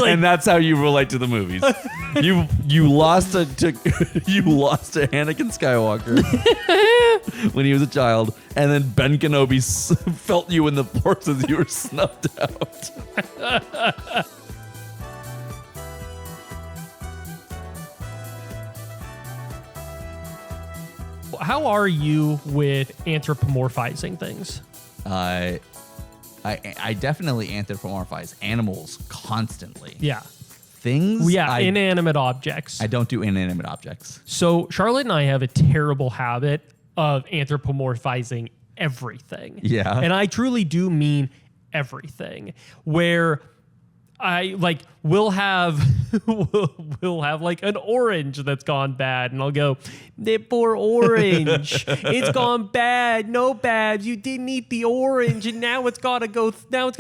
like, and that's how you relate to the movies. you lost to you lost to Anakin Skywalker when he was a child, and then Ben Kenobi felt you in the force as you were snuffed out. How are you with anthropomorphizing things? I definitely anthropomorphize animals constantly. Yeah. Things? Yeah, inanimate objects. I don't do inanimate objects. So Charlotte and I have a terrible habit of anthropomorphizing everything. Yeah. And I truly do mean everything. Where we'll have like an orange that's gone bad, and I'll go, that poor orange, it's gone bad. No, Babs, you didn't eat the orange, and now it's gotta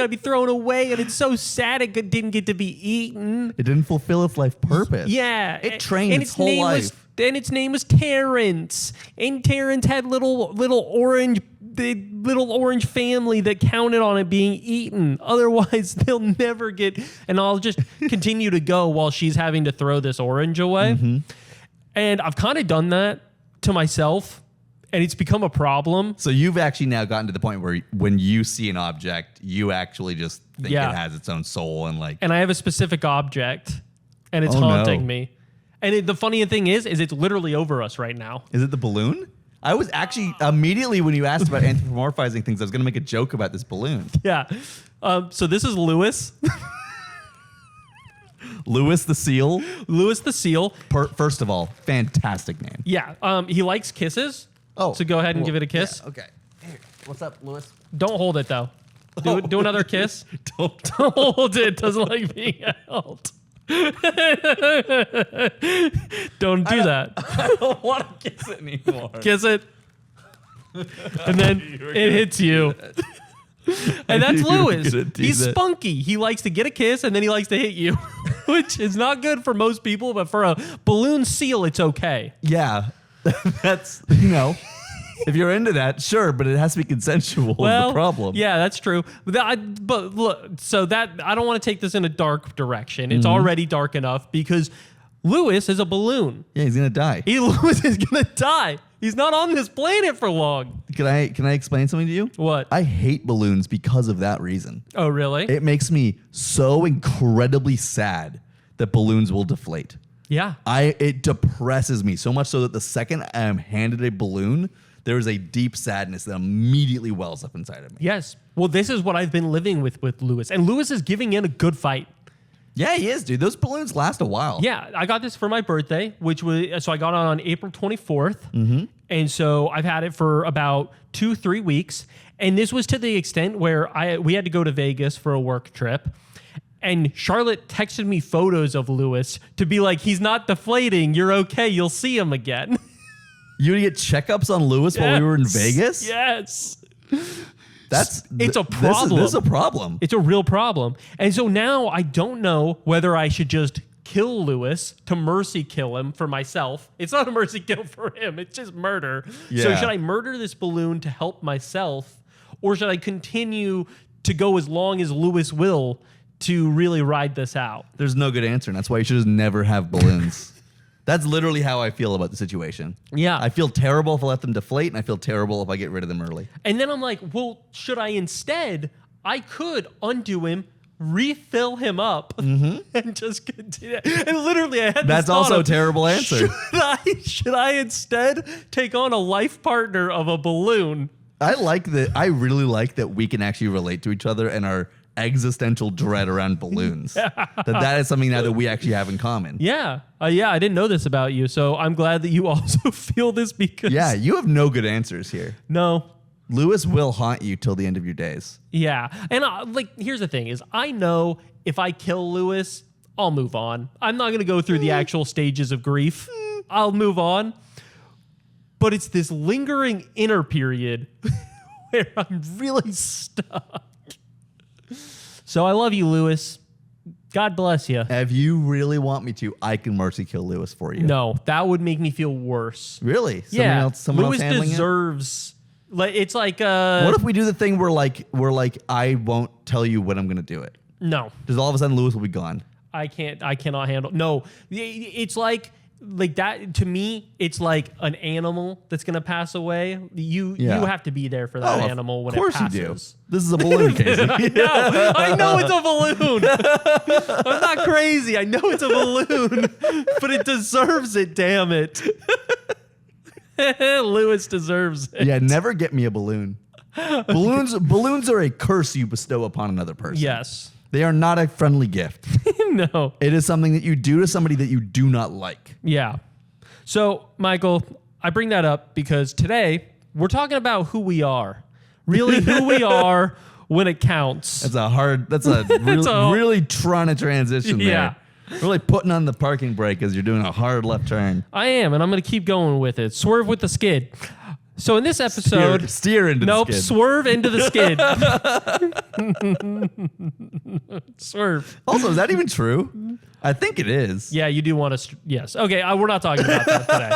be thrown away, and it's so sad it didn't get to be eaten. It didn't fulfill its life purpose. Yeah, it trained its whole life. And its name was Terrence, and Terrence had little orange family that counted on it being eaten. Otherwise, they'll never get. And I'll just continue to go while she's having to throw this orange away. Mm-hmm. And I've kind of done that to myself, and it's become a problem. So you've actually now gotten to the point where when you see an object, you actually just think it has its own soul and like. And I have a specific object, and it's haunting me. And the funny thing is it's literally over us right now. Is it the balloon? I was actually, immediately when you asked about anthropomorphizing things, I was going to make a joke about this balloon. Yeah. So this is Lewis. Lewis the seal. Lewis the seal. First of all, fantastic name. Yeah. He likes kisses. Oh. So go ahead and give it a kiss. Yeah, okay. Here. What's up, Lewis? Don't hold it, though. Do another kiss. Don't hold it. It doesn't like being held. Don't do that. I don't want to kiss it anymore. Kiss it. And then it hits you. And that's Lewis. He's spunky. He likes to get a kiss and then he likes to hit you, which is not good for most people, but for a balloon seal, it's okay. Yeah. That's, if you're into that, sure, but it has to be consensual. Well, is the problem. Yeah, that's true. But look, so that I don't want to take this in a dark direction. It's already dark enough because Lewis is a balloon. Yeah, he's gonna die. Lewis is gonna die. He's not on this planet for long. Can I explain something to you? What? I hate balloons because of that reason. Oh, really? It makes me so incredibly sad that balloons will deflate. Yeah. It depresses me so much so that the second I am handed a balloon, there is a deep sadness that immediately wells up inside of me. Yes. Well, this is what I've been living with Lewis. And Lewis is giving in a good fight. Yeah, he is, dude. Those balloons last a while. Yeah. I got this for my birthday, so I got it on April 24th. Mm-hmm. And so I've had it for about 2-3 weeks. And this was to the extent where we had to go to Vegas for a work trip. And Charlotte texted me photos of Lewis to be like, he's not deflating. You're okay. You'll see him again. You would get checkups on Lewis while we were in Vegas? Yes. It's a problem. This is a problem. It's a real problem. And so now I don't know whether I should just kill Lewis to mercy kill him for myself. It's not a mercy kill for him. It's just murder. Yeah. So should I murder this balloon to help myself, or should I continue to go as long as Lewis will to really ride this out? There's no good answer, and that's why you should just never have balloons. That's literally how I feel about the situation. Yeah. I feel terrible if I let them deflate, and I feel terrible if I get rid of them early. And then I'm like, well, should I instead, I could undo him, refill him up, and just continue. And literally, I had That's this also thought a terrible answer. Should I instead take on a life partner of a balloon? I really like that we can actually relate to each other and our existential dread around balloons. that is something now that we actually have in common. Yeah. I didn't know this about you, so I'm glad that you also feel this because... Yeah, you have no good answers here. No. Lewis will haunt you till the end of your days. Yeah. And here's the thing is I know if I kill Lewis, I'll move on. I'm not going to go through the actual stages of grief. I'll move on. But it's this lingering inner period where I'm really stuck. So I love you, Lewis. God bless you. If you really want me to, I can mercy kill Lewis for you. No, that would make me feel worse. Really? Someone else handling deserves. It's like what if we do the thing where I won't tell you when I'm going to do it? No. Because all of a sudden Lewis will be gone. I cannot handle. No, it's like that to me. It's like an animal that's gonna pass away. You have to be there for that animal when it passes. Of course you do. This is a balloon, Casey. I know it's a balloon. I'm not crazy. I know it's a balloon, but it deserves it. Damn it. Lewis deserves it. Yeah, never get me a balloon. Balloons are a curse you bestow upon another person. Yes. They are not a friendly gift. No. It is something that you do to somebody that you do not like. Yeah. So, Michael, I bring that up because today we're talking about who we are. Really who we are when it counts. Really trying to transition there. Yeah. Really putting on the parking brake as you're doing a hard left turn. I am, and I'm going to keep going with it. Swerve with the skid. So in this episode... Steer into the skid. Nope, swerve into the skid. Swerve. Also, is that even true? I think it is. Yeah, you do want to... Yes. Okay, we're not talking about that today.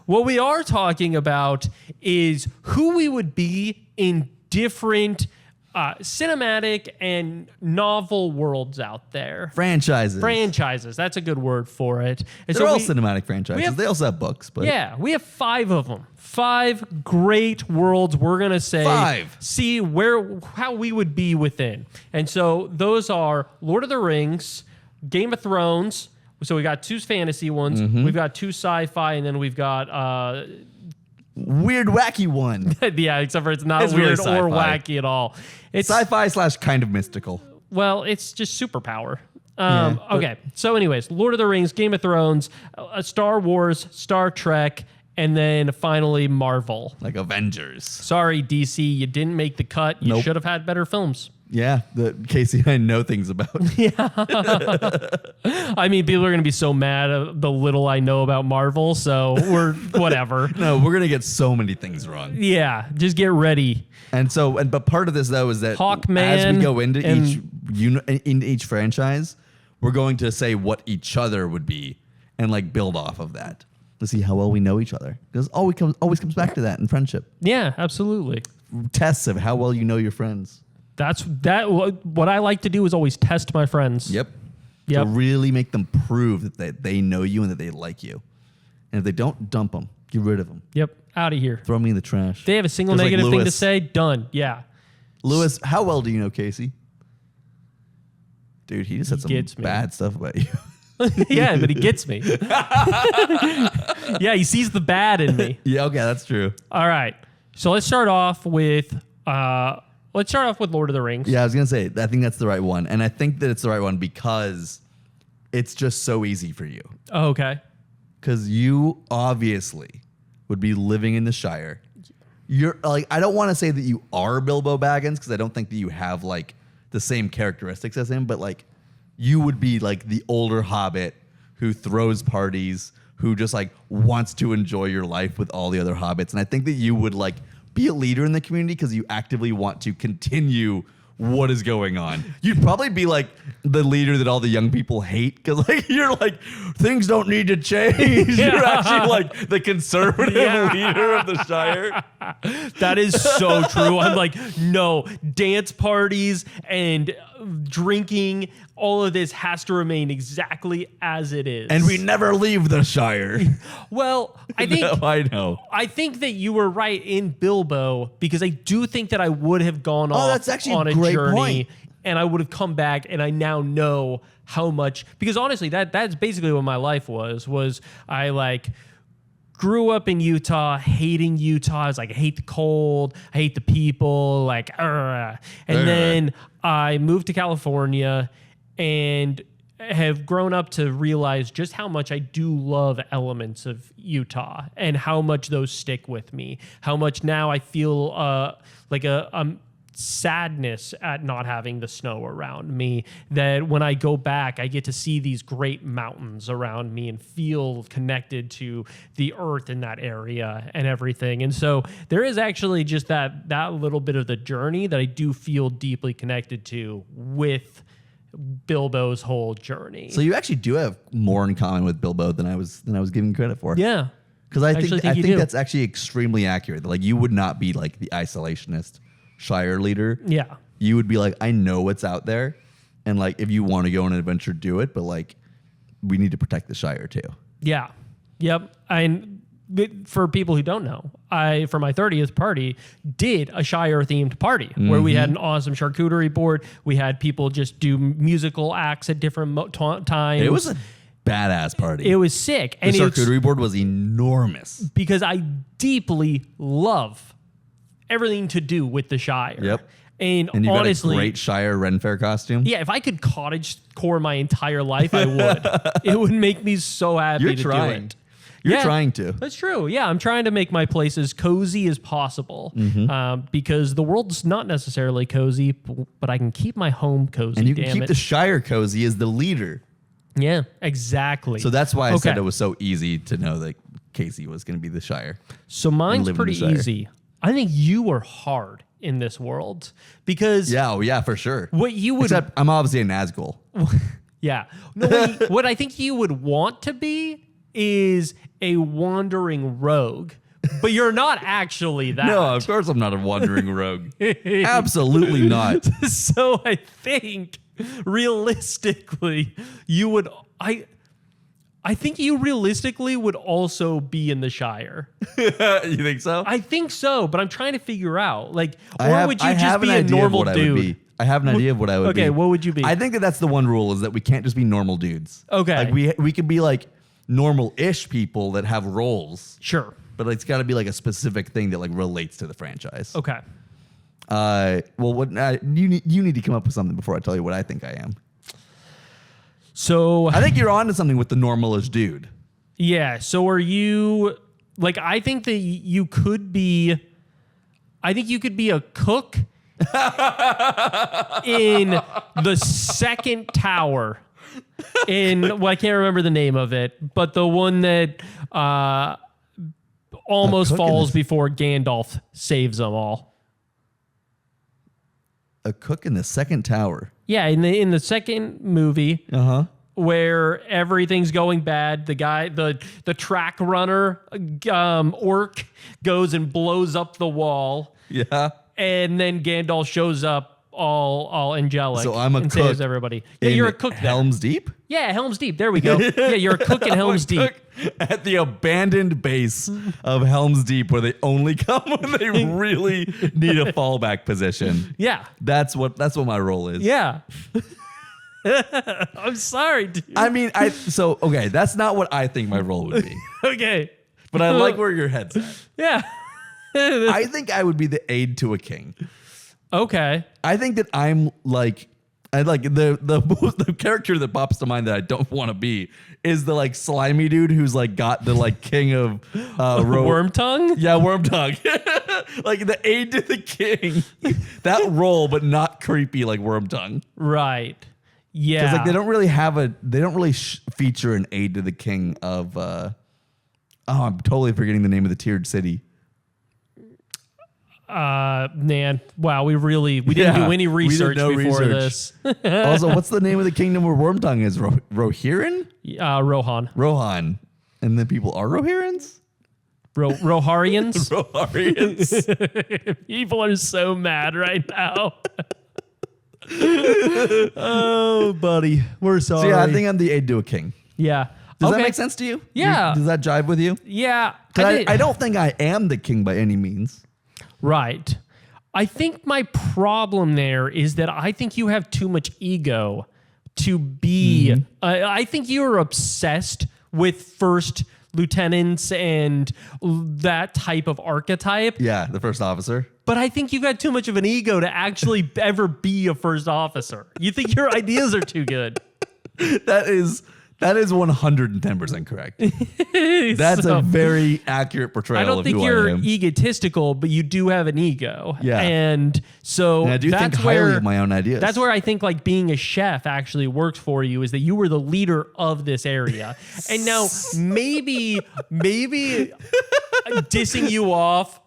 What we are talking about is who we would be in different cinematic and novel worlds out there. Franchises. That's a good word for it. And They're all cinematic franchises. They also have books. But yeah, we have 5 of them. 5 great worlds. We're gonna say 5. See how we would be within. And so those are Lord of the Rings, Game of Thrones. So we got 2 fantasy ones. Mm-hmm. We've got 2 sci-fi, and then we've got weird, wacky one. Yeah, except for it's not weird really or wacky at all. It's sci-fi / kind of mystical. Well, it's just superpower. Okay, so anyways, Lord of the Rings, Game of Thrones, Star Wars, Star Trek, and then finally Marvel. Like Avengers. Sorry, DC, you didn't make the cut. You should have had better films. Yeah, Casey I know things about. Yeah. I mean, people are going to be so mad at the little I know about Marvel, so we're whatever. No, we're going to get so many things wrong. Yeah, just get ready. But part of this though is that Hawkman as we go into each franchise, we're going to say what each other would be and like build off of that to see how well we know each other. Because always comes back to that in friendship. Yeah, absolutely. Tests of how well you know your friends. What I like to do is always test my friends. Yep. To really make them prove that they know you and that they like you. And if they don't, dump them. Get rid of them. Yep. Out of here. Throw me in the trash. If they have a single negative thing to say, done. Yeah. Lewis, how well do you know Casey? Dude, he just said some bad stuff about you. Yeah, but he gets me. Yeah, he sees the bad in me. Yeah, okay, that's true. All right. So let's start off with Lord of the Rings. Yeah, I was going to say, I think that's the right one. And I think that it's the right one because it's just so easy for you. Oh, okay. Because you obviously would be living in the Shire. You're like, I don't want to say that you are Bilbo Baggins because I don't think that you have like the same characteristics as him, but like you would be like the older hobbit who throws parties, who just like wants to enjoy your life with all the other hobbits. And I think that you would like be a leader in the community because you actively want to continue what is going on. You'd probably be like the leader that all the young people hate because like you're like, things don't need to change. Yeah. You're actually like the conservative leader of the Shire. That is so true. I'm like, no, dance parties and drinking, all of this has to remain exactly as it is. And we never leave the Shire. Well, I think no, I know. I think that you were right in Bilbo because I do think that I would have gone off that's actually on a great journey point. And I would have come back and I now know how much, because honestly, that's basically what my life was I like grew up in Utah, hating Utah. I was like, I hate the cold, I hate the people, like, and then I moved to California and have grown up to realize just how much I do love elements of Utah and how much those stick with me. How much now I feel like a sadness at not having the snow around me, that when I go back, I get to see these great mountains around me and feel connected to the earth in that area and everything. And so there is actually just that little bit of the journey that I do feel deeply connected to with Bilbo's whole journey. So you actually do have more in common with Bilbo than I was giving credit for. Yeah. Because I think that's actually extremely accurate. Like you would not be like the isolationist Shire leader. Yeah. You would be like, I know what's out there And like, if you want to go on an adventure, do it. But like, we need to protect the Shire too. Yeah. Yep. For people who don't know, I, for my 30th party, did a Shire-themed party where we had an awesome charcuterie board. We had people just do musical acts at different times. It was a badass party. It was sick. The charcuterie board was enormous. Because I deeply love everything to do with the Shire. Yep. And you honestly, got a great Shire Ren Fair costume. yeah, if I could cottage core my entire life, I would. It would make me so happy You're to trying. do it. You're Yeah, trying to. That's true. Yeah, I'm trying to make my place as cozy as possible because the world's not necessarily cozy, but I can keep my home cozy. And you can damn keep it. the Shire cozy as the leader. Yeah, exactly. So that's why I said Okay. it was so easy to know that Casey was going to be the Shire. So mine's live in the pretty Shire. easy. I think you are hard in this world because Yeah, for sure. what you would Except I'm obviously a Nazgul. yeah. No, what I think you would want to be is a wandering rogue, but you're not actually that. No, of course I'm not a wandering rogue. Absolutely not. So I think realistically, you would. I think you realistically would also be in the Shire. You think so? I think so, but I'm trying to figure out like, I or have- would you I just have be an a idea of normal what I would dude? be. I have an idea of what I would be. Okay, what would you be? I think that's the one rule is that we can't just be normal dudes. Okay. Like we could be like normal-ish people that have roles, Sure. but it's got to be like a specific thing that like relates to the franchise. Okay. Well, what you need to come up with something before I tell you what I think I am. So I think you're onto something with the normalish dude. yeah. So are you like? I think that you could be. I think you could be a cook in the second tower. Well, I can't remember the name of it, but the one that almost cook in falls the- before Gandalf saves them all. A cook in the second tower. Yeah, in the second movie. Uh-huh. Where everything's going bad. The guy, the track runner, orc goes and blows up the wall, Yeah. and then Gandalf shows up all angelic. So I'm a and cook saves everybody. Yeah, in you're a cook there. Helm's Deep? Yeah, Helm's Deep. There we go. Yeah, you're a cook in Helm's Deep. Cook at the abandoned base of Helm's Deep where they only come when they really need a fallback position. Yeah, That's what my role is. yeah. I'm sorry, dude. I mean, okay, that's not what I think my role would be. Okay. But I like where your head's at. Yeah. I think I would be the aide to a king. Okay. I think that I'm like the character that pops to mind that I don't want to be is the like slimy dude who's like got the like king of Worm tongue? Yeah, worm tongue. Like the aide to the king. That role, but not creepy like worm tongue. Right. Yeah. Because like they don't really feature an aide to the king of I'm totally forgetting the name of the tiered city. Man, wow, we didn't do any research before this. Also, what's the name of the kingdom where Wormtongue is? Rohirrim? Rohan. Rohan. And then people are Rohirrians? Roharians? Roharians. People are so mad right now. Oh, buddy. We're sorry. So yeah, I think I'm the aide to a king. Yeah. Does Okay. that make sense to you? Yeah. Does that jive with you? Yeah. 'Cause I don't think I am the king by any means. Right. I think my problem there is that I think you have too much ego to be. I think you're obsessed with first lieutenants and that type of archetype. Yeah, the first officer. But I think you got too much of an ego to actually ever be a first officer. You think your ideas are too good. That is 110% correct. That's So- a very accurate portrayal I don't of think who you're I am. egotistical, but you do have an ego. Yeah. And so And I do think that's highly where of my own ideas. That's where I think like being a chef actually works for you, is that you were the leader of this area. And now maybe dissing you off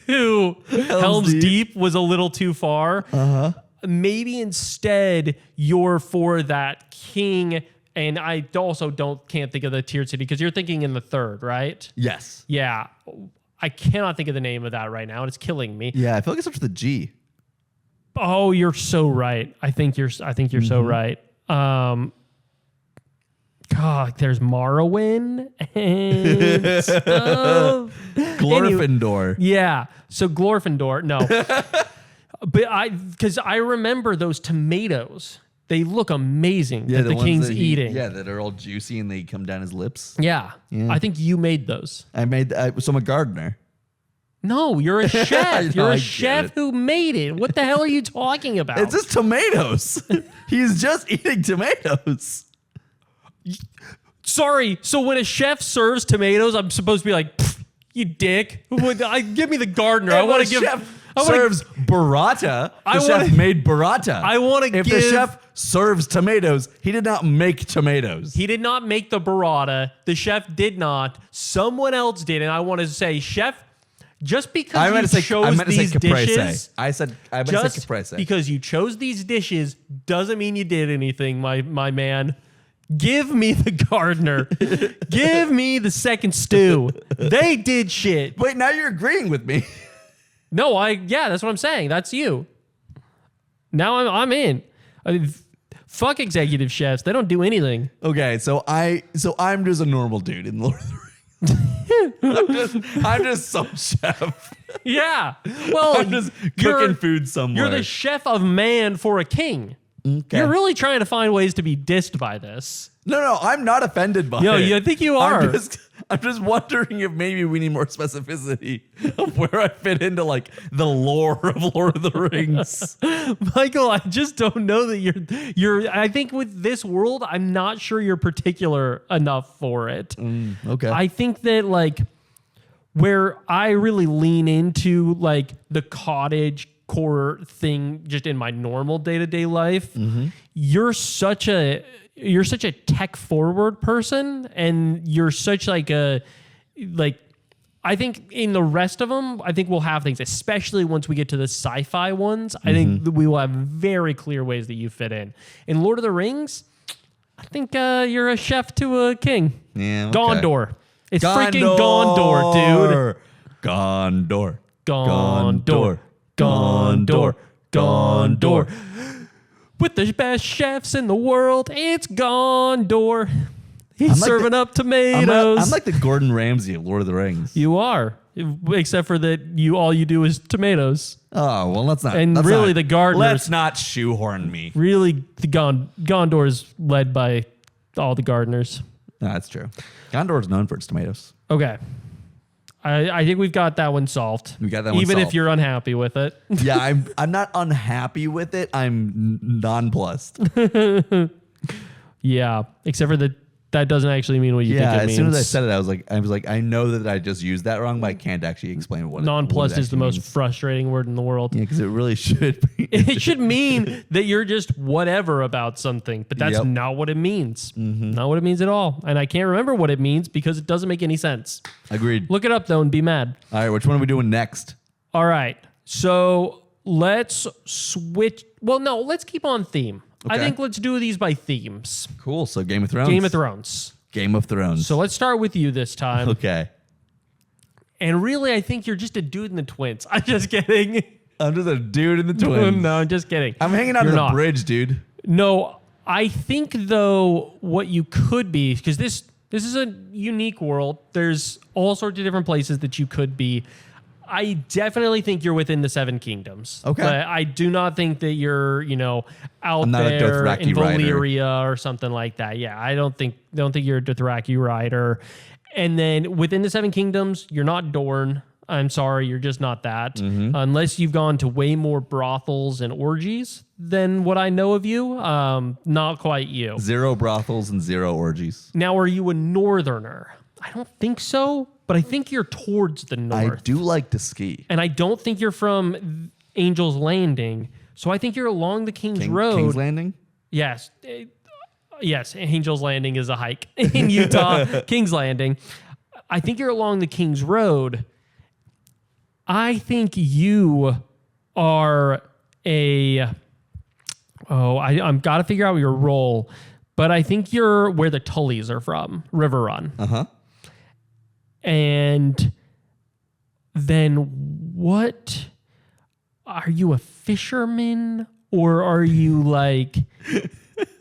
to Helm's Deep was a little too far. Uh-huh. Maybe instead you're for that king. And I also can't think of the tiered city because you're thinking in the third, right? Yes. Yeah. I cannot think of the name of that right now, and it's killing me. Yeah, I feel like it starts with a G. Oh, you're so right. I think you're so right. God, there's Morrowind and stuff. Glorfindor. Yeah. So Glorfindor, no. But because I remember those tomatoes. They look amazing that the ones king's that eating. Yeah, that are all juicy and they come down his lips. Yeah. I think you made those. So I'm a gardener. No, you're a chef. You're I a get chef it. who made it. What the hell are you talking about? It's just tomatoes. He's just eating tomatoes. Sorry. So when a chef serves tomatoes, I'm supposed to be like, you dick. Give me the gardener. I want to give. Chef serves burrata. The chef made burrata. I want to give. If the chef serves tomatoes, he did not make tomatoes. He did not make the burrata. The chef did not. Someone else did, and I want to say, chef. Just because you chose these dishes, I meant to say caprese. Because you chose these dishes doesn't mean you did anything, my man. Give me the gardener. Give me the second stew. They did shit. Wait, now you're agreeing with me. No, that's what I'm saying. That's you. Now I'm in. Fuck executive chefs. They don't do anything. Okay, so I'm just a normal dude in Lord of the Rings. I'm just some chef. Yeah. Well, I'm just cooking food somewhere. You're the chef of man for a king. Okay. You're really trying to find ways to be dissed by this. No, I'm not offended by it. No, I think you are. I'm just wondering if maybe we need more specificity of where I fit into like the lore of Lord of the Rings. Michael, I just don't know that you're I think with this world, I'm not sure you're particular enough for it. Okay. I think that like where I really lean into like the cottage core thing just in my normal day-to-day life, you're such a tech forward person, and you're such like a I think in the rest of them, I think we'll have things, especially once we get to the sci-fi ones. I think that we will have very clear ways that you fit in. In Lord of the Rings, I think you're a chef to a king. Yeah, okay. Gondor. It's freaking Gondor, dude. Gondor. Gondor. Gondor. Gondor. With the best chefs in the world, it's Gondor. He's serving up tomatoes. I'm like the Gordon Ramsay of Lord of the Rings. You are, except for that all you do is tomatoes. Oh, well, let's not. And really, the gardeners. Let's not shoehorn me. Really, the Gondor is led by all the gardeners. No, that's true. Gondor is known for its tomatoes. Okay. I think we've got that one solved. We got that one Even solved. if you're unhappy with it. Yeah, I'm not unhappy with it. I'm nonplussed. Yeah, except for that doesn't actually mean what you think it means. As soon as I said it, I was like, I know that I just used that wrong, but I can't actually explain what Nonplussed is the most means. frustrating word in the world. Yeah, because it really should be. It should mean that you're just whatever about something, but that's Yep. not what it means. Not what it means at all. And I can't remember what it means because it doesn't make any sense. Agreed. Look it up, though, and be mad. All right, which one are we doing next? All right. So let's switch. Well, no, let's keep on theme. I Okay. think let's do these by themes. Cool. So Game of Thrones. Game of Thrones. Game of Thrones. So let's start with you this time. Okay. And really, I think you're just a dude in the twins. I'm just kidding. I'm just a dude in the twins. No, I'm just kidding. I'm hanging out You're on the not. bridge, dude. No, I think though what you could be, because this is a unique world. There's all sorts of different places that you could be. I definitely think you're within the Seven Kingdoms. Okay. But I do not think that you're, out I'm not a there Dothraki in rider. Valyria or something like that. Yeah, I don't think you're a Dothraki rider. And then within the Seven Kingdoms, you're not Dorne. I'm sorry, you're just not that. Unless you've gone to way more brothels and orgies than what I know of you. Not quite you. 0 brothels and 0 orgies. Now, are you a northerner? I don't think so, but I think you're towards the north. I do like to ski. And I don't think you're from Angel's Landing. So I think you're along the King's Road. King's Landing? Yes. Yes, Angel's Landing is a hike in Utah. King's Landing. I think you're along the King's Road. I think you are I'm got to figure out your role, but I think you're where the Tullys are from, River Run. Uh-huh. And then what? are you a fisherman or are you like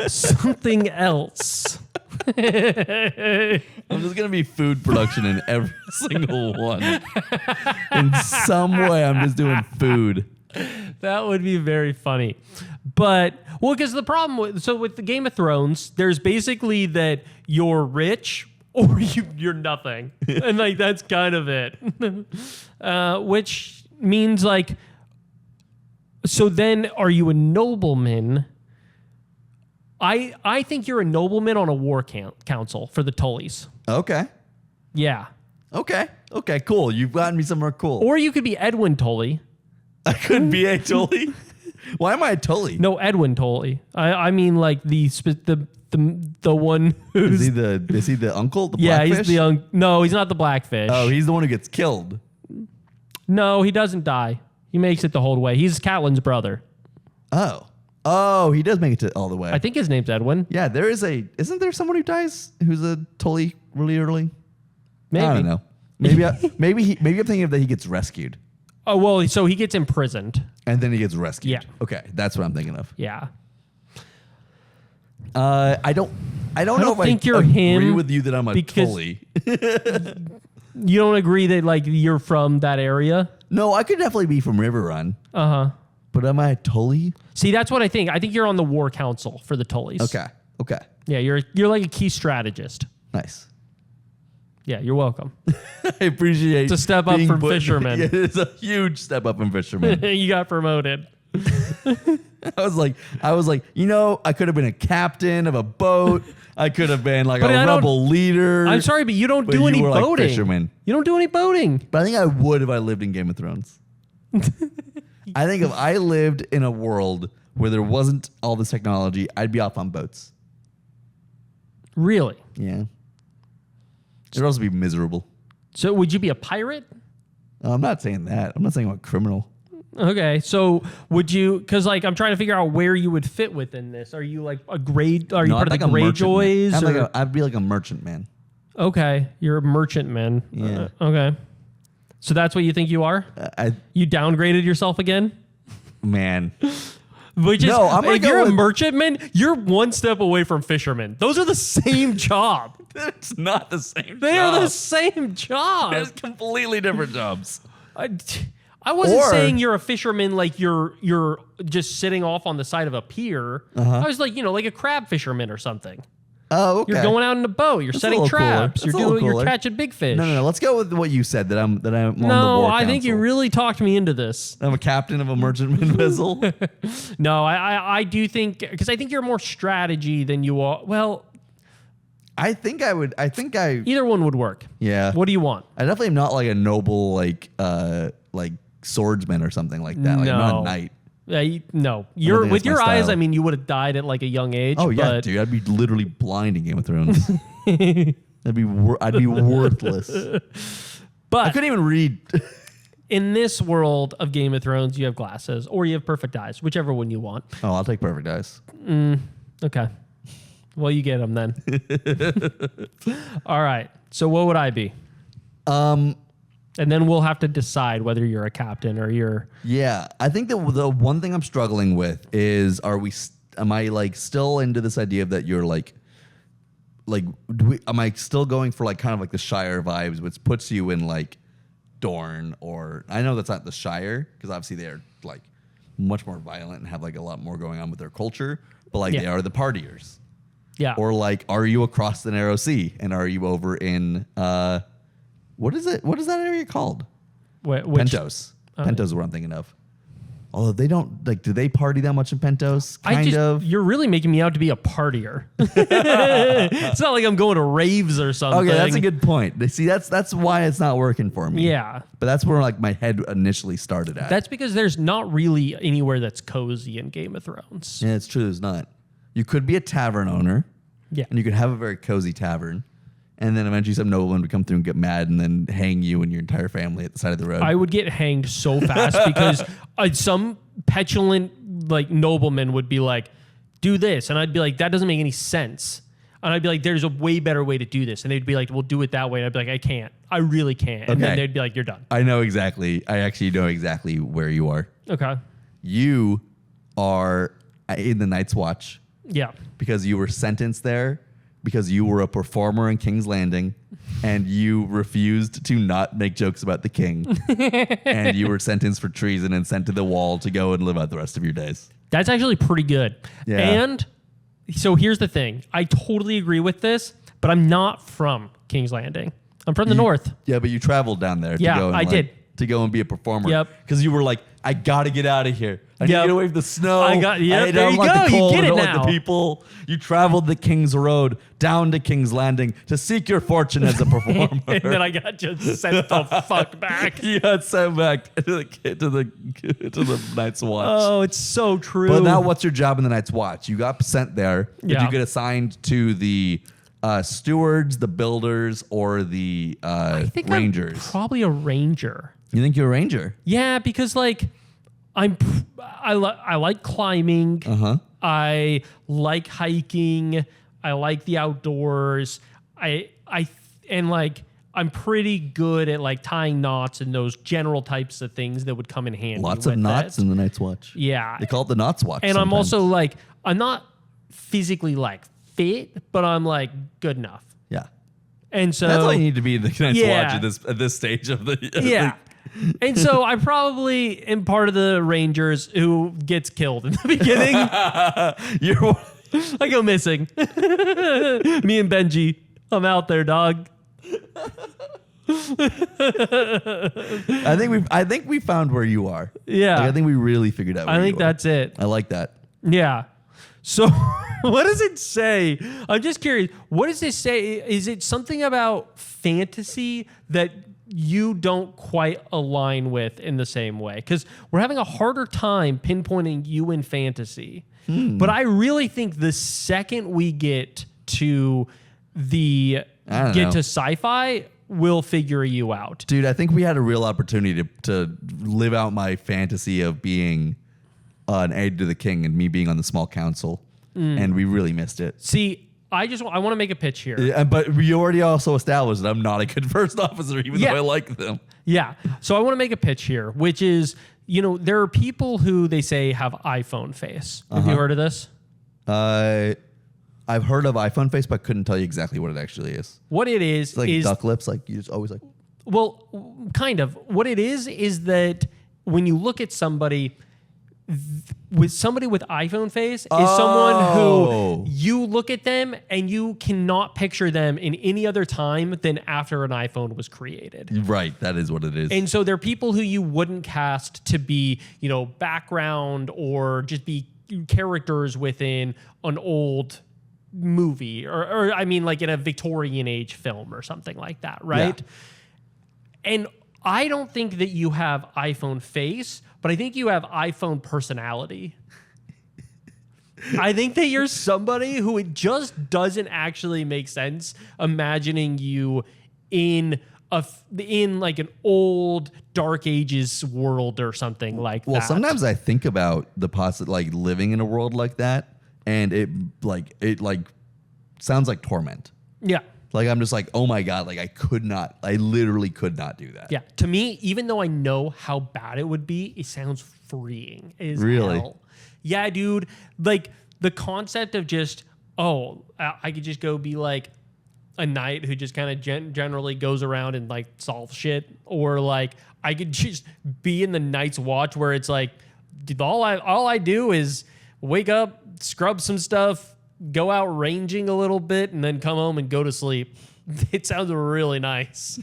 something else? I'm just gonna be food production in every single one. In some way, I'm just doing food. That would be very funny. But, well, because the problem with the Game of Thrones, there's basically that you're rich or you're nothing. And like, that's kind of it. Which means like, so then are you a nobleman? I think you're a nobleman on a war council for the Tullys. Okay. Yeah. Okay, cool. You've gotten me somewhere cool. Or you could be Edwin Tully. I could be a Tully. Why am I a Tully? No, Edwin Tully. I mean like the one who's Is he the uncle? The yeah, blackfish? he's the no, he's not the blackfish. Oh, he's the one who gets killed. No, he doesn't die. He makes it the whole way. He's Catelyn's brother. Oh, he does make it to all the way. I think his name's Edwin. Yeah, isn't there someone who dies who's a Tully really early? Maybe. I don't know. Maybe I'm thinking of that he gets rescued. Oh, well, so he gets imprisoned. And then he gets rescued. Yeah. Okay, that's what I'm thinking of. Yeah. I don't know if think I you're agree him with you that I'm a because- Tully. You don't agree that like you're from that area? No, I could definitely be from River Run. Uh-huh. But am I a Tully? See, that's what I think. I think you're on the war council for the Tullys. Okay. Yeah, you're like a key strategist. Nice. Yeah, you're welcome. I appreciate It's a step up being from put- fisherman. Yeah, it's a huge step up from fisherman. You got promoted. I was like, I could have been a captain of a boat. I could have been like But a I don't- rebel leader. I'm sorry, but you don't But do you any were like boating. fisherman. You don't do any boating. But I think I would if I lived in Game of Thrones. I think if I lived in a world where there wasn't all this technology, I'd be off on boats. Really? Yeah. It'd also be miserable. So would you be a pirate? I'm not saying that. I'm not saying I'm a criminal. Okay, so would you? Because like I'm trying to figure out where you would fit within this. Are you like a grade? Are you part of the Greyjoys? I'd be like a merchant man. Okay, you're a merchantman. Yeah. Okay, so that's what you think you are? You downgraded yourself again? Man. Which is, No, I'm gonna if go you're a with- merchantman, you're one step away from fisherman. Those are the same job. It's not the same They are the same job. It's completely different jobs. I wasn't Or- saying you're a fisherman like you're just sitting off on the side of a pier. I was like, like a crab fisherman or something. Oh, okay. You're going out in a boat. You're That's a setting little cooler. traps. That's a little You're cooler. catching big fish. No. Let's go with what you said that I'm on the No, war I think you council. really talked me into this. I'm a captain of a merchantman vessel. No, I do think because I think you're more strategy than you are. Well, I think I either one would work. yeah. What do you want? I definitely am not like a noble like swordsman or something like that. Like I'm not a knight. No, think you're that's with my your eyes. style. I mean, you would have died at like a young age. Oh yeah, but dude, I'd be literally blind in Game of Thrones. I'd be worthless. I But couldn't even read. in this world of Game of Thrones, you have glasses or you have perfect eyes, whichever one you want. Oh, I'll take perfect eyes. Okay. Well, you get them then. All right. So what would I be? And then we'll have to decide whether you're a captain or you're. Yeah, I think that the one thing I'm struggling with is, am I like still into this idea of that you're am I still going for like kind of like the Shire vibes, which puts you in like Dorne, or I know that's not the Shire because obviously they're like much more violent and have like a lot more going on with their culture, but like Yeah. they are the partiers. Yeah. Or like, are you across the narrow sea and are you over in what is it? What is that area called? Which, Pentos. Pentos is what I'm thinking of. Although they don't like, do they party that much in Pentos? Kind of. You're really making me out to be a partier. It's not like I'm going to raves or something. Okay, that's a good point. See, that's why it's not working for me. Yeah. But that's where like my head initially started at. That's because there's not really anywhere that's cozy in Game of Thrones. Yeah, it's true. There's not. You could be a tavern owner. Yeah. And you could have a very cozy tavern. And then eventually some nobleman would come through and get mad and then hang you and your entire family at the side of the road. I would get hanged so fast because some petulant like nobleman would be like, do this. And I'd be like, that doesn't make any sense. And I'd be like, there's a way better way to do this. And they'd be like, we'll do it that way. And I'd be like, I can't. I really can't. And then they'd be like, you're done. I actually know exactly where you are. Okay. You are in the Night's Watch. Yeah. Because you were sentenced there because you were a performer in King's Landing and you refused to not make jokes about the king. And you were sentenced for treason and sent to the wall to go and live out the rest of your days. That's actually pretty good. Yeah. And so here's the thing. I totally agree with this, but I'm not from King's Landing. I'm from the north. Yeah, but you traveled down there. Yeah, to go and I did. To go and be a performer. Yep. Because you were like, I got to get out of here. I need to Yep. get away from the snow. I got- yep, I there don't you like go. the You cold. get I it don't now. like the people. You traveled the King's Road down to King's Landing to seek your fortune as a performer. And then I got just sent the fuck back. You got sent back to the Night's Watch. Oh, it's so true. But now what's your job in the Night's Watch? You got sent there. Did Yeah. you get assigned to the stewards, the builders, or the I think rangers? I'm probably a ranger. You think you're a ranger? Yeah, because like I like climbing. Uh-huh. I like hiking. I like the outdoors. And like I'm pretty good at like tying knots and those general types of things that would come in handy. Lots of with knots it. in the Night's Watch. Yeah. They call it the Knots Watch. And I'm sometimes. also like I'm not physically like fit, but I'm like good enough. Yeah. And so That's all you need to be in the Night's Yeah. Watch at this stage of the yeah. And so I probably am part of the Rangers who gets killed in the beginning. You're I go missing. Me and Benji. I'm out there, dog. I think we found where you are. Yeah. Like, I think we really figured out where I think you are. that's it. I like that. Yeah. So what does it say? I'm just curious. What does it say? Is it something about fantasy that you don't quite align with in the same way? Because we're having a harder time pinpointing you in fantasy. But I really think the second we get to I don't know. sci-fi, we'll figure you out. Dude, I think we had a real opportunity to live out my fantasy of being an aide to the king and me being on the small council. And we really missed it. See, I want to make a pitch here. Yeah, but we already also established that I'm not a good first officer, even Yeah. though I like them. Yeah. So I want to make a pitch here, which is, there are people who they say have iPhone face. Have you heard of this? I've heard of iPhone face, but couldn't tell you exactly what it actually is. What it is It's like is duck lips, like you just always like. well, kind of. What it is that when you look at somebody with iPhone face is someone who you look at them and you cannot picture them in any other time than after an iPhone was created. Right, that is what it is. And so they're people who you wouldn't cast to be, background or just be characters within an old movie or I mean like in a Victorian age film or something like that, right? Yeah. And I don't think that you have iPhone face, but I think you have iPhone personality. I think that you're somebody who it just doesn't actually make sense imagining you in like an old Dark Ages world or something like that. Well, sometimes I think about the like living in a world like that, and it sounds like torment. Yeah. Like I'm just like, oh my God, like I literally could not do that. Yeah. To me, even though I know how bad it would be, it sounds freeing as Really? hell. Yeah, dude. Like the concept of just, I could just go be like a knight who just kind of generally goes around and like solves shit. Or like I could just be in the Night's Watch where it's like, all I do is wake up, scrub some stuff, go out ranging a little bit, and then come home and go to sleep. It sounds really nice.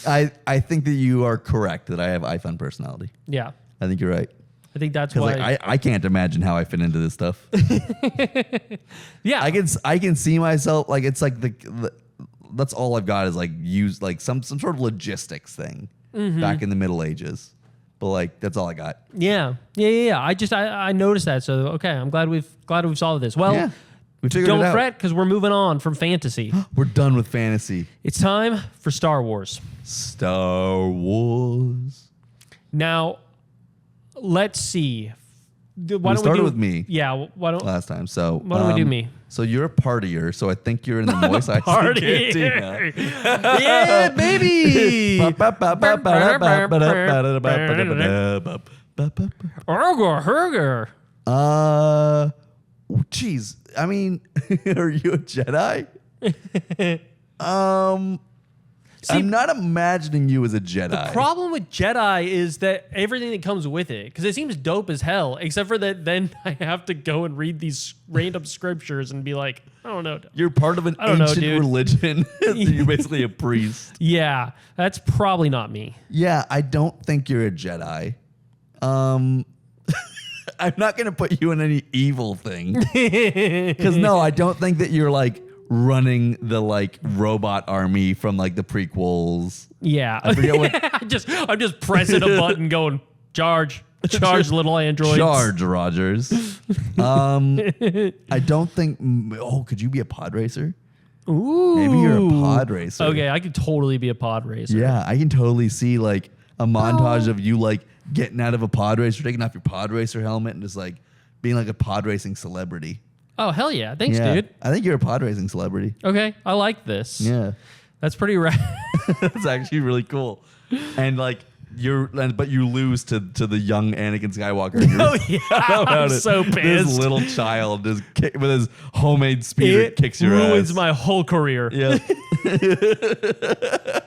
I think that you are correct that I have iPhone personality. Yeah. I think you're right. I think that's Because why. like I can't imagine how I fit into this stuff. Yeah. I can see myself like it's like that's all I've got is like use like some sort of logistics thing back in the Middle Ages. But like that's all I got. Yeah. I noticed that. So okay, I'm glad we've solved this. Well, Yeah, we figured it don't out. fret because we're moving on from fantasy. We're done with fantasy. It's time for Star Wars. Star Wars. Now, let's see. We started with me Yeah. Why don't last time. So we do me? So you're a partier, so I think you're in the Moist Ice Cantina. Yeah, baby. Herger. Geez. I mean, are you a Jedi? I'm not imagining you as a Jedi. The problem with Jedi is that everything that comes with it, because it seems dope as hell, except for that then I have to go and read these random scriptures and be like, I don't know. You're part of an ancient religion. You're basically a priest. Yeah, that's probably not me. Yeah, I don't think you're a Jedi. I'm not going to put you in any evil thing. Because no, I don't think that you're like running the like robot army from like the prequels. Yeah. I forget what. I'm just pressing a button going, charge, little androids. Charge, Rogers. I don't think. Oh, could you be a pod racer? Ooh. Maybe you're a pod racer. Okay, I could totally be a pod racer. Yeah, I can totally see like a montage of you like getting out of a pod racer, taking off your pod racer helmet, and just like being like a pod racing celebrity. Oh, hell yeah. Thanks, dude. I think you're a pod racing celebrity. Okay, I like this. Yeah. That's pretty rad. That's actually really cool. And like but you lose to the young Anakin Skywalker. Oh yeah, I'm so pissed. This little child just with his homemade speeder kicks your ass. Ruins my whole career. Yeah.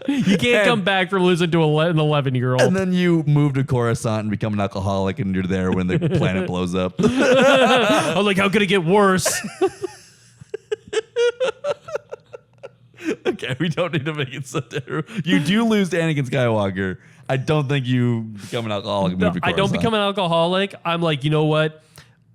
You can't come back from losing to an 11-year-old. And then you move to Coruscant and become an alcoholic, and you're there when the planet blows up. I'm like, how could it get worse? Okay, we don't need to make it so terrible. You do lose to Anakin Skywalker. I don't think you become an alcoholic and move to Coruscant. I don't become an alcoholic. I'm like, you know what?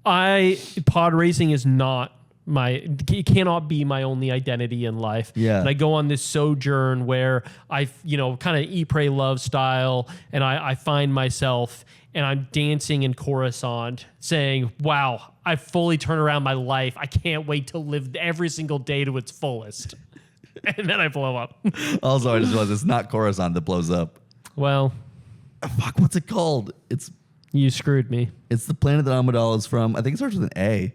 Pod racing is not it cannot be my only identity in life. Yeah. And I go on this sojourn where I, kind of eat, pray, love style, and I find myself and I'm dancing in Coruscant saying, wow, I fully turn around my life. I can't wait to live every single day to its fullest. And then I blow up. Also, I just realized it's not Coruscant that blows up. Well, fuck, what's it called? You screwed me. It's the planet that Amidala is from. I think it starts with an A.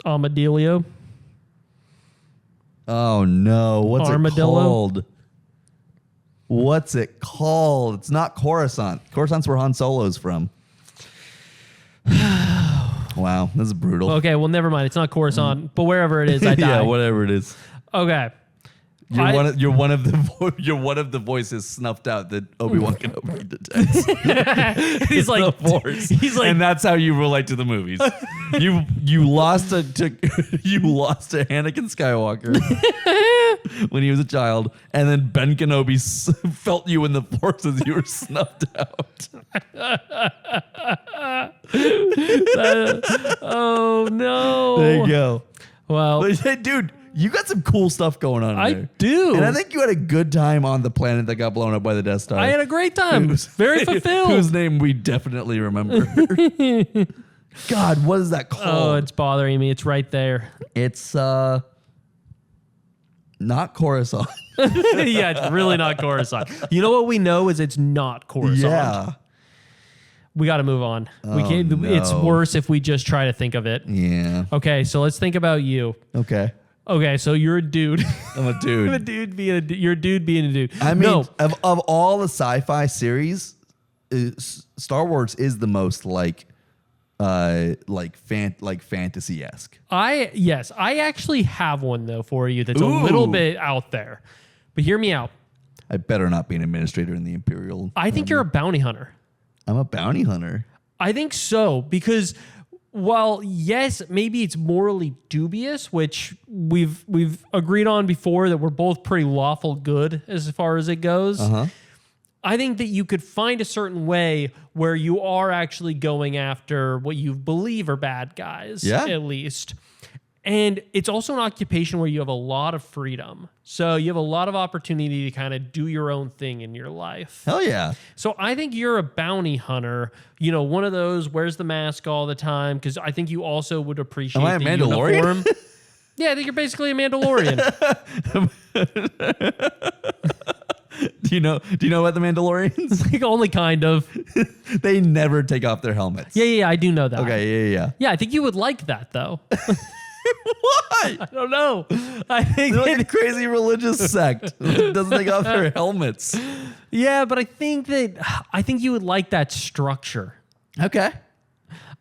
Armadillo. Oh no! What's Armadillo? it called? What's it called? It's not Coruscant. Coruscant's where Han Solo's from. Wow, this is brutal. Okay, well, never mind. It's not Coruscant, but wherever it is, I die. Yeah, whatever it is. Okay. You're one of the voices snuffed out that Obi-Wan Kenobi detects. He's like, the Force. He's like, and that's how you relate to the movies. You lost to Anakin Skywalker when he was a child, and then Ben Kenobi felt you in the Force as you were snuffed out. Oh no! There you go. Well, dude. You got some cool stuff going on I there. do. And I think you had a good time on the planet that got blown up by the Death Star. I had a great time. Very fulfilled. Whose name we definitely remember. God, what is that called? Oh, it's bothering me. It's right there. It's not Coruscant. Yeah, it's really not Coruscant. You know what we know is it's not Coruscant. Yeah. We got to move on. We can't. No. It's worse if we just try to think of it. Yeah. Okay, so let's think about you. Okay, so you're a dude. I'm a dude. You're a dude being a dude. I mean, of all the sci-fi series, Star Wars is the most fantasy-esque. I actually have one though for you that's a little bit out there. But hear me out. I better not be an administrator in the Imperial. I think you're a bounty hunter. I'm a bounty hunter. I think so, because while yes, maybe it's morally dubious, which we've agreed on before that we're both pretty lawful good as far as it goes. I think that you could find a certain way where you are actually going after what you believe are bad guys, at least. And it's also an occupation where you have a lot of freedom. So you have a lot of opportunity to kind of do your own thing in your life. Hell yeah. So I think you're a bounty hunter. You know, one of those wears the mask all the time, because I think you also would appreciate Am I a Mandalorian? uniform. Yeah, I think you're basically a Mandalorian. Do you know about the Mandalorians? Like, only kind of. They never take off their helmets. Yeah, I do know that. Okay, yeah. Yeah, I think you would like that though. Why? I don't know. I think They're like a crazy religious sect that doesn't take off their helmets. yeah, but I think you would like that structure. Okay.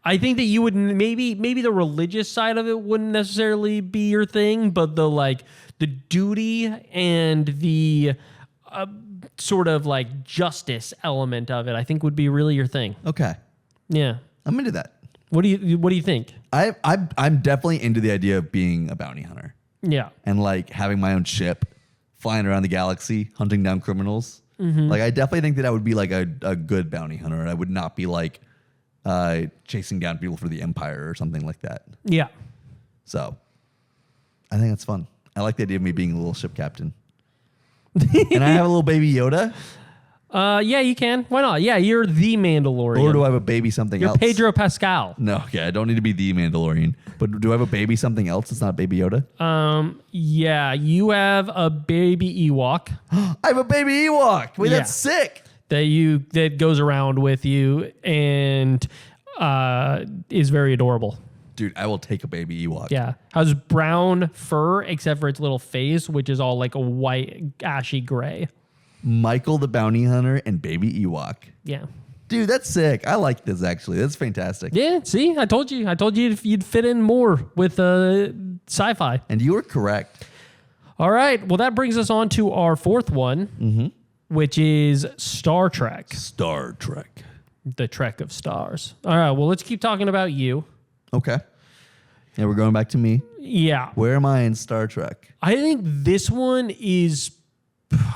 I think that you would maybe the religious side of it wouldn't necessarily be your thing, but the duty and the sort of like justice element of it, I think would be really your thing. Okay. Yeah. I'm into that. What do you think? I'm definitely into the idea of being a bounty hunter Yeah. and like having my own ship, flying around the galaxy, hunting down criminals. Like I definitely think that I would be like a good bounty hunter, and I would not be like chasing down people for the Empire or something like that. Yeah. So I think that's fun. I like the idea of me being a little ship captain. And I have a little baby Yoda. Yeah, you can. Why not? Yeah, you're the Mandalorian. Or do I have a baby something You're else? Pedro Pascal. No, okay, I don't need to be the Mandalorian. But do I have a baby something else that's not baby Yoda? Yeah, you have a baby Ewok I have a baby Ewok. Wait, Yeah. that's sick. that goes around with you and is very adorable. Dude, I will take a baby Ewok. Yeah, has brown fur except for its little face, which is all like a white, ashy gray. Michael the Bounty Hunter and baby Ewok. Yeah. Dude, that's sick. I like this actually. That's fantastic. Yeah, see, I told you you'd fit in more with sci-fi. And you were correct. All right, well that brings us on to our fourth one, which is Star Trek, Star Trek. the Trek of Stars. All right, well let's keep talking about you. Okay. Yeah, we're going back to me. Yeah, Where am I in Star Trek? I think this one is,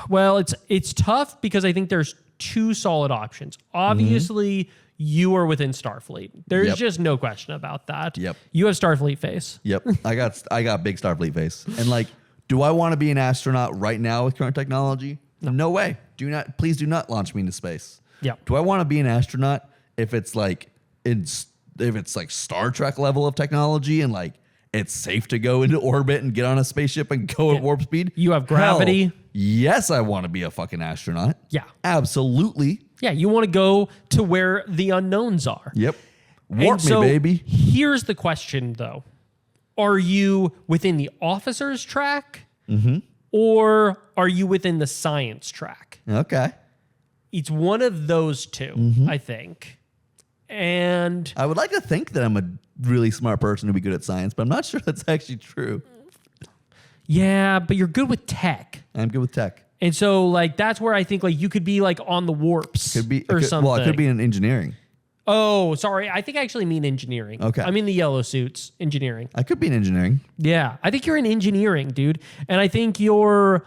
well, it's tough because I think there's two solid options. Obviously, you are within Starfleet. There's Yep. just no question about that. Yep. You have Starfleet face. Yep. I got big Starfleet face. And like, do I want to be an astronaut right now with current technology? No way. Please do not launch me into space. Yep. Do I want to be an astronaut if it's like Star Trek level of technology and like it's safe to go into orbit and get on a spaceship and go at warp speed? You have gravity. Hell, yes, I want to be a fucking astronaut. Yeah. Absolutely. Yeah, you want to go to where the unknowns are. Yep. And Warp so me, baby. Here's the question, though. Are you within the officer's track? Or are you within the science track? Okay. It's one of those two, I think. And I would like to think that I'm a really smart person to be good at science, but I'm not sure that's actually true. yeah, but you're good with tech. I'm good with tech. And so like that's where I think like you could be like on the warps something. Well, it could be in engineering. Oh, sorry. I think I actually mean engineering. Okay. I mean the yellow suits, engineering. I could be in engineering. Yeah. I think you're in engineering, dude. And I think you're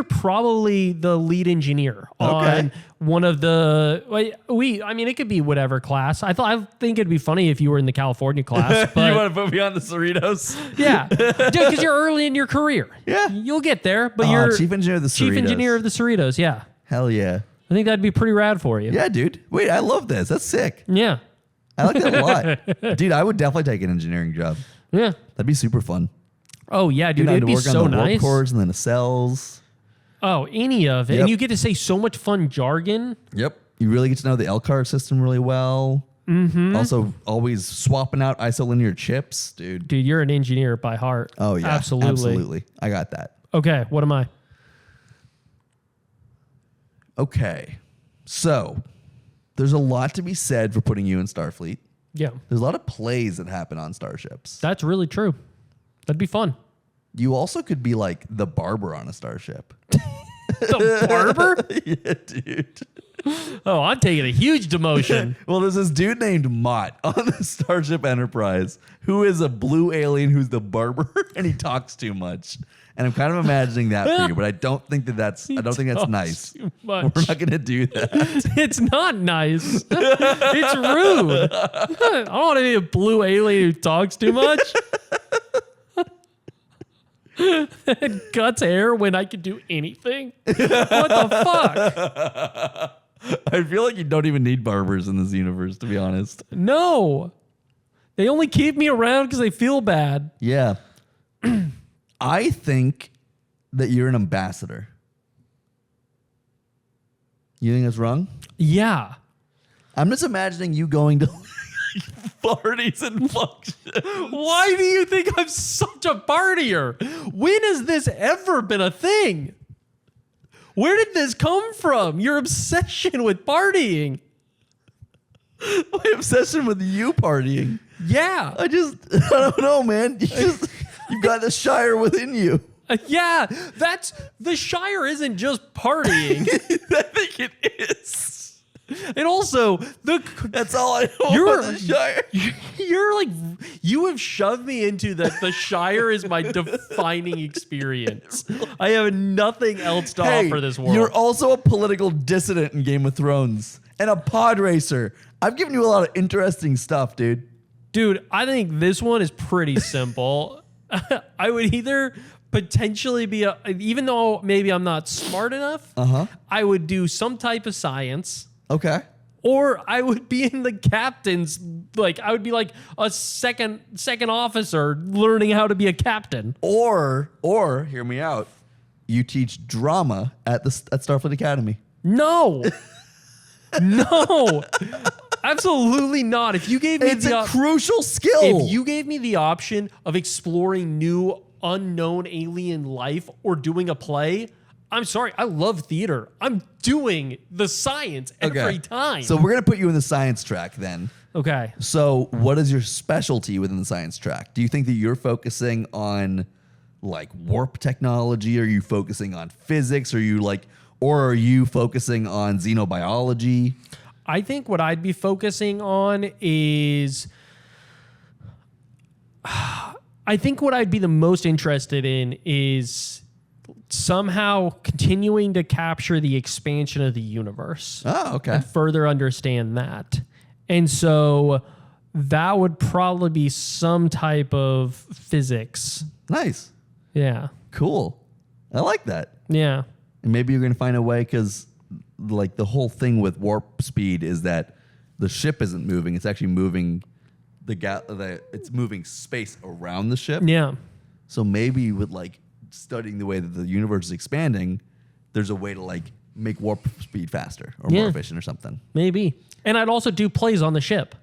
probably the lead engineer on one of the it could be whatever class. I think it'd be funny if you were in the California class. But You want to put me on the Cerritos? yeah, because you're early in your career. Yeah. You'll get there, but you're chief engineer of the Cerritos. chief engineer of the Cerritos. Yeah, Hell yeah. I think that'd be pretty rad for you. Yeah, dude. Wait, I love this. That's sick. Yeah, I like that a lot. Dude, I would definitely take an engineering job. yeah. That'd be super fun. Oh yeah, dude, You'd have it'd to be work so on the warp nice. cores and the nacelles. Oh, any of it, Yep. and you get to say so much fun jargon. Yep. You really get to know the LCAR system really well. Also, always swapping out isolinear chips, dude. Dude, you're an engineer by heart. Oh, yeah. absolutely. Absolutely. I got that. Okay, what am I? Okay. So, there's a lot to be said for putting you in Starfleet. Yeah, There's a lot of plays that happen on starships. that's really true. That'd be fun. You also could be like the barber on a starship. The barber? Yeah, dude. Oh, I'm taking a huge demotion. Well, there's this dude named Mott on the Starship Enterprise who is a blue alien who's the barber and he talks too much. And I'm kind of imagining that for you, but I don't think that's nice. Too much. We're not going to do that. It's not nice. It's rude. I don't want to be a blue alien who talks too much. And cuts hair when I can do anything. What the fuck? I feel like you don't even need barbers in this universe, to be honest. No. They only keep me around because they feel bad. Yeah. I think that you're an ambassador. You think that's wrong? Yeah. I'm just imagining you going to parties and functions. Why do you think I'm such a partier? When has this ever been a thing? Where did this come from? Your obsession with partying. My obsession with you partying. Yeah. I don't know, man. You've got the Shire within you. Yeah, the Shire isn't just partying. I think it is. And also, That's all I know about the Shire. You're like, you have shoved me into the Shire is my defining experience. I have nothing else to offer this world. You're also a political dissident in Game of Thrones and a pod racer. I've given you a lot of interesting stuff, dude. Dude, I think this one is pretty simple. I would either potentially be even though maybe I'm not smart enough, I would do some type of science. Okay. Or I would be in the captain's, like I would be like a second officer learning how to be a captain. Or hear me out. You teach drama at Starfleet Academy. No. No. Absolutely not. If you gave me It's a crucial skill. If you gave me the option of exploring new unknown alien life or doing a play, I'm sorry, I love theater. I'm doing the science every time. So we're going to put you in the science track then. Okay. So what is your specialty within the science track? Do you think that you're focusing on like warp technology? Are you focusing on physics? Or are you focusing on xenobiology? I think what I'd be focusing on is I think what I'd be the most interested in is somehow continuing to capture the expansion of the universe. Oh, okay. And further understand that. And so that would probably be some type of physics. Nice. Yeah. Cool. I like that. Yeah. And maybe you're going to find a way because like the whole thing with warp speed is that the ship isn't moving. It's actually moving it's moving space around the ship. Yeah. So maybe with like studying the way that the universe is expanding, there's a way to like make warp speed faster or more efficient or something. Maybe. And I'd also do plays on the ship.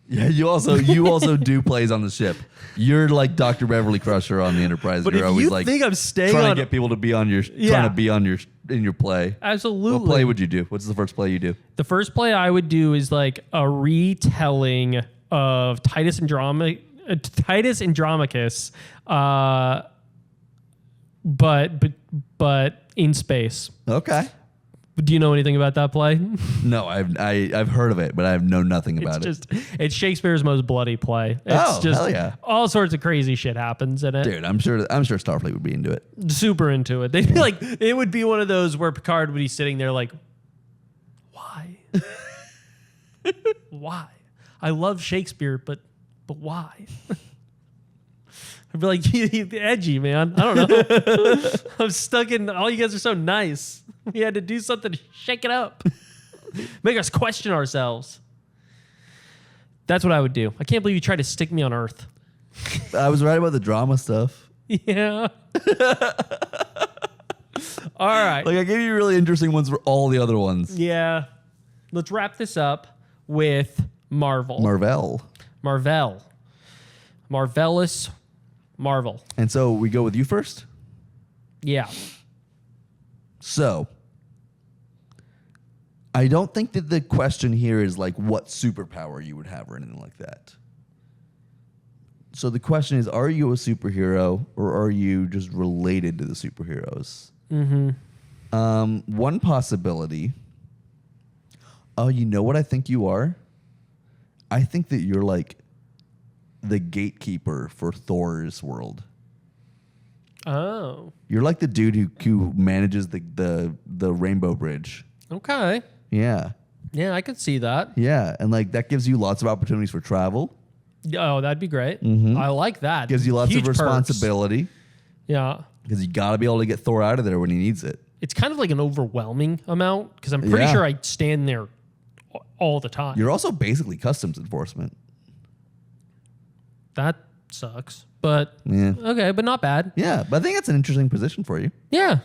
Yeah, you also do plays on the ship. You're like Dr. Beverly Crusher on the Enterprise. But You're if always you like think I'm staying trying on to get people to be on your in your play. Absolutely. What play would you do? What's the first play you do? The first play I would do is like a retelling of Titus Andromachus, but in space. Okay. Do you know anything about that play? No, I've heard of it, but I know nothing about it. It's Shakespeare's most bloody play. It's hell yeah! All sorts of crazy shit happens in it. Dude, I'm sure Starfleet would be into it. Super into it. They'd be like, it would be one of those where Picard would be sitting there like, why? Why? I love Shakespeare, but why? I'd be like, edgy, man. I don't know. I'm stuck in, all you guys are so nice. We had to do something to shake it up. Make us question ourselves. That's what I would do. I can't believe you tried to stick me on Earth. I was right about the drama stuff. Yeah. All right. Like I gave you really interesting ones for all the other ones. Yeah. Let's wrap this up with Marvel. Marvelous Marvel. And so we go with you first? Yeah. So, I don't think that the question here is like what superpower you would have or anything like that. So the question is, are you a superhero or are you just related to the superheroes? Mm-hmm. One possibility. Oh, you know what I think you are? I think that you're like the gatekeeper for Thor's world. Oh. You're like the dude who manages the Rainbow Bridge. Okay. Yeah. Yeah, I could see that. Yeah, and like that gives you lots of opportunities for travel. Oh, that'd be great. Mm-hmm. I like that. Gives you lots Huge of responsibility. Perks. Yeah. Because you got to be able to get Thor out of there when he needs it. It's kind of like an overwhelming amount because I'm pretty sure I stand there all the time. You're also basically customs enforcement. That sucks. But Yeah. okay, but not bad. Yeah, but I think that's an interesting position for you. Yeah.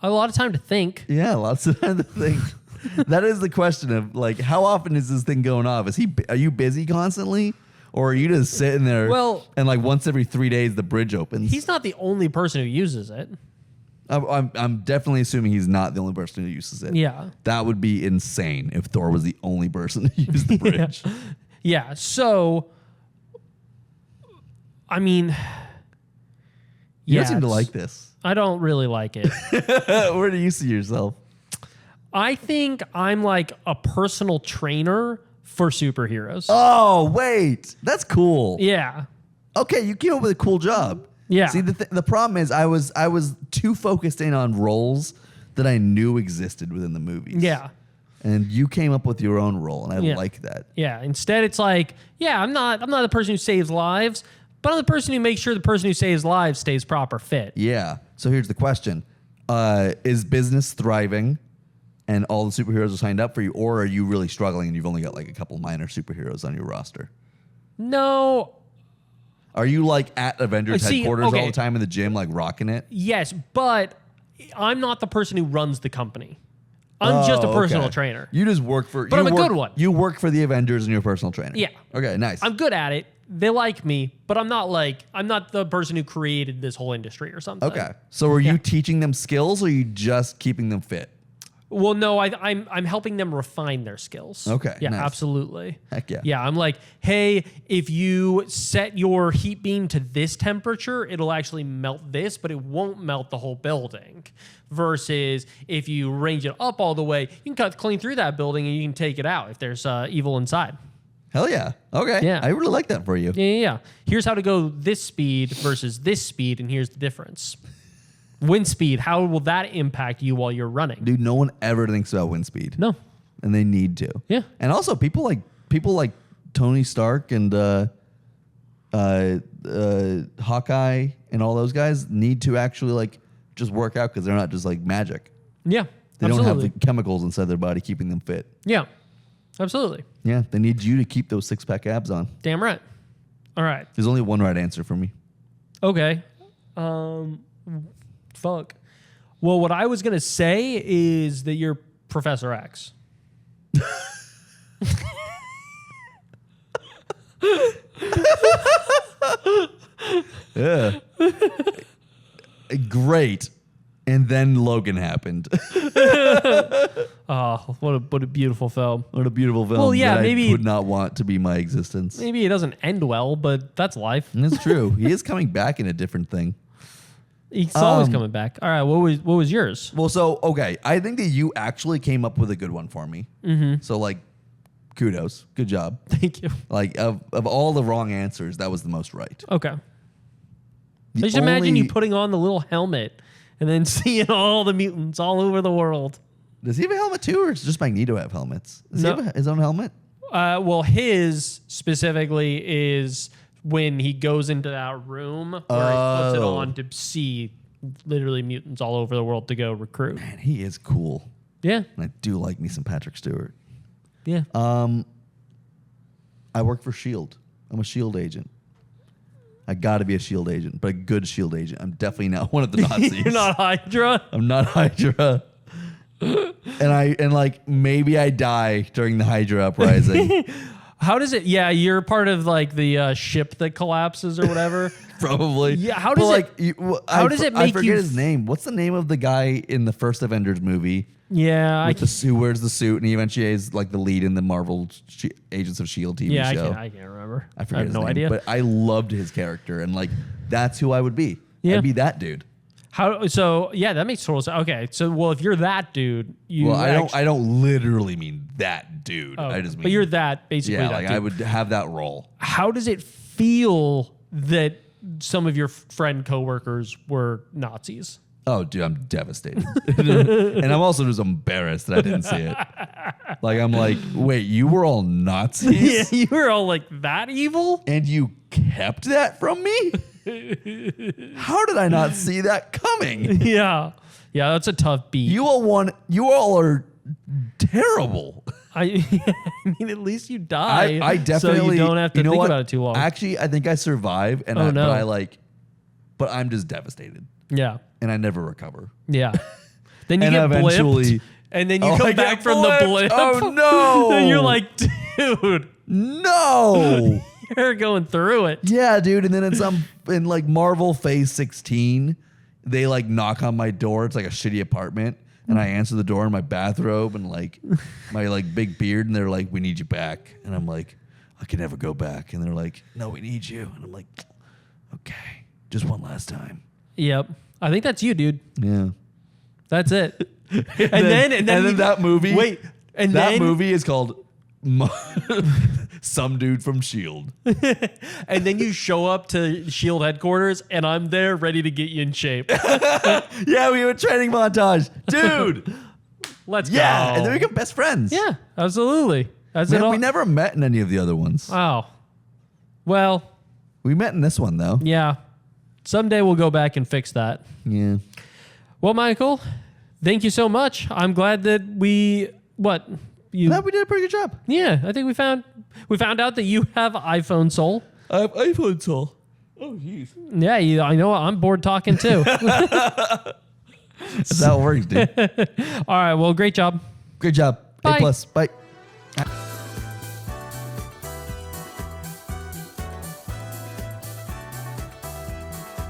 A lot of time to think. Yeah, lots of time to think. That is the question of like, how often is this thing going off? Are you busy constantly? Or are you just sitting there and like once every 3 days the bridge opens? He's not the only person who uses it. I'm definitely assuming he's not the only person who uses it. Yeah. That would be insane if Thor was the only person who used the bridge. Yeah. So, I mean, You don't seem to like this. I don't really like it. Where do you see yourself? I think I'm like a personal trainer for superheroes. Oh, wait. That's cool. Yeah. Okay, you came up with a cool job. Yeah. See, the problem is I was too focused in on roles that I knew existed within the movies. Yeah. And you came up with your own role, and I like that. Yeah. Instead, it's like, yeah, I'm not the person who saves lives, but I'm the person who makes sure the person who saves lives stays proper fit. Yeah. So here's the question. Is business thriving and all the superheroes are signed up for you, or are you really struggling and you've only got like a couple minor superheroes on your roster? No. Are you like at Avengers headquarters all the time in the gym, like rocking it? Yes, but I'm not the person who runs the company. I'm just a personal trainer. You just work for... But I'm a good one. You work for the Avengers and you're a personal trainer. Yeah. Okay, nice. I'm good at it. They like me, but I'm not the person who created this whole industry or something. Okay. So are you teaching them skills or are you just keeping them fit? Well, no, I'm helping them refine their skills. Okay, Yeah, nice. absolutely. Heck yeah. Yeah, I'm like, hey, if you set your heat beam to this temperature, it'll actually melt this, but it won't melt the whole building. Versus if you range it up all the way, you can cut clean through that building and you can take it out if there's evil inside. Hell yeah. Okay. Yeah. I really like that for you. Yeah. Here's how to go this speed versus this speed, and here's the difference. Wind speed, how will that impact you while you're running? Dude, no one ever thinks about wind speed. No. And they need to. Yeah. And also people like Tony Stark and Hawkeye and all those guys need to actually like just work out because they're not just like magic. Yeah. They absolutely. don't have the chemicals inside their body keeping them fit. Yeah. Absolutely. Yeah, they need you to keep those six-pack abs on. Damn right. All right. There's only one right answer for me. Okay. Fuck. Well, what I was going to say is that you're Professor X. Yeah. Great. And then Logan happened. Oh, what a beautiful film. What a beautiful film. Well, yeah, that maybe I would not want to be my existence. Maybe it doesn't end well, but that's life. And it's true. He is coming back in a different thing. He's always coming back. All right, what was yours? Well, so okay, I think that you actually came up with a good one for me. Mm-hmm. So like, kudos, good job. Thank you. Like of all the wrong answers, that was the most right. Okay. I just imagine you putting on the little helmet and then seeing all the mutants all over the world. Does he have a helmet too, or does just Magneto have helmets? Does No. he have his own helmet? Well, his specifically is when he goes into that room where he puts it on to see literally mutants all over the world to go recruit. Man, he is cool. Yeah. And I do like me some Patrick Stewart. Yeah. I work for S.H.I.E.L.D. I'm a S.H.I.E.L.D. agent. I got to be a S.H.I.E.L.D. agent, but a good S.H.I.E.L.D. agent. I'm definitely not one of the Nazis. You're not Hydra? I'm not Hydra. and like maybe I die during the Hydra uprising. How does it? Yeah, you're part of like the ship that collapses or whatever. Probably. Yeah. How does How does it make I forget you? his name. What's the name of the guy in the first Avengers movie? Yeah. With the suit, wears the suit, and he eventually is like the lead in the Marvel Agents of S.H.I.E.L.D. TV show. I can't remember. I forget have his no name, idea. but I loved his character, and like that's who I would be. Yeah. I'd be that dude. How? So yeah, that makes total sense. Okay. So well, if you're that dude, you. Well, I don't literally mean that dude. Oh, I just mean. but you're that basically. Yeah, that like dude. I would have that role. How does it feel that some of your friend coworkers were Nazis? Oh, dude, I'm devastated. And I'm also just embarrassed that I didn't see it. Like, I'm like, wait, you were all Nazis? Yeah, you were all like that evil? And you kept that from me? How did I not see that coming? Yeah. Yeah, that's a tough beat. You all are terrible. I mean, at least you die. I definitely so you don't have to know think what? about it too long. Actually, I think I survive, and Oh, no. but I'm just devastated, yeah. and I never recover. Yeah. Then you And get eventually- blipped, and then you I come get back from the blipped. blip. Oh no! And you're like, dude, No. you're going through it. Yeah, dude. And then in like Marvel Phase 16, they like knock on my door. It's like a shitty apartment. And I answer the door in my bathrobe and like my like big beard. And they're like, we need you back. And I'm like, I can never go back. And they're like, no, we need you. And I'm like, okay, just one last time. Yep. I think that's you, dude. Yeah. That's it. And then that movie. Wait. And that then movie is called Some Dude from S.H.I.E.L.D. and then you show up to Shield headquarters, and I'm there ready to get you in shape. Yeah, we have a training montage. Dude. Let's Yeah. go. And then we become best friends. Yeah, absolutely. That's it. Man, All. we never met in any of the other ones. Oh. Well, We met in this one, though. yeah. Someday we'll go back and fix that. Yeah. Well, Michael, thank you so much. I'm glad that we I thought we did a pretty good job. Yeah, I think we found out that you have iPhone soul. I have iPhone soul. Oh, jeez. Yeah, I know. I'm bored talking too. That's how it works, dude. All right. Well, great job. Great job. Bye. A+. Bye.